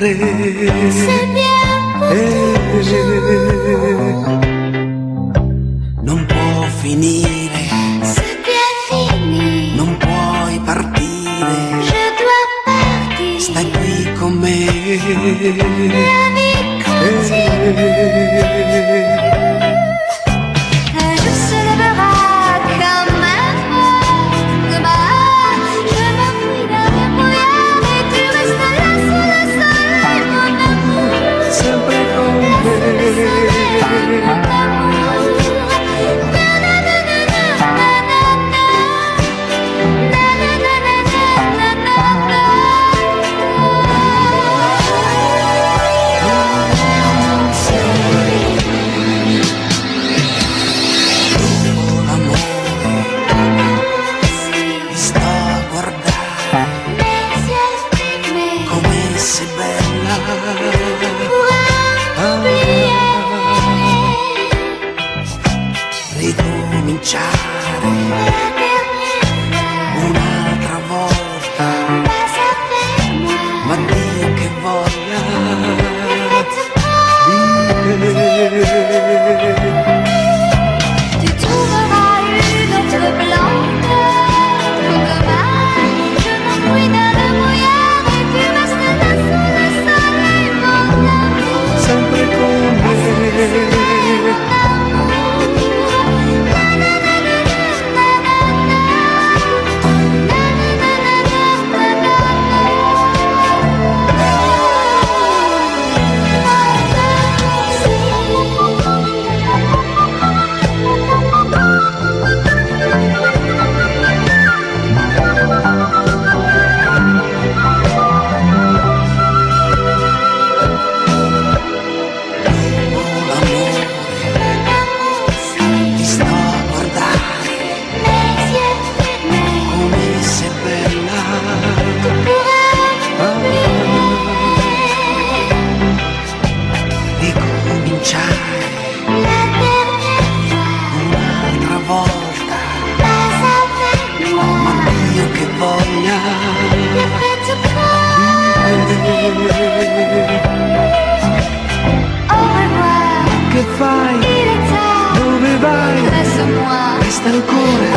sempre. C'est bien pour toujours. Non può finire, C'est bien fini. non puoi partire. Je dois partir. Stai qui con me. La vie continue. Un jour se lèvera comme un demain. Je m'enfuis dans le brouillard et tu restes là sous le soleil, mon amour. Sempre con me. Mon amour. Un'altra volta, ma Dio che voglia Tu trouveras une autre blonde. Demain, je m'enfuis dans le brouillard et tu restes là sous le soleil, mon amour. sempre con me. Che fai? Il est tard. Dove vai? Laisse-moi. Resta ancora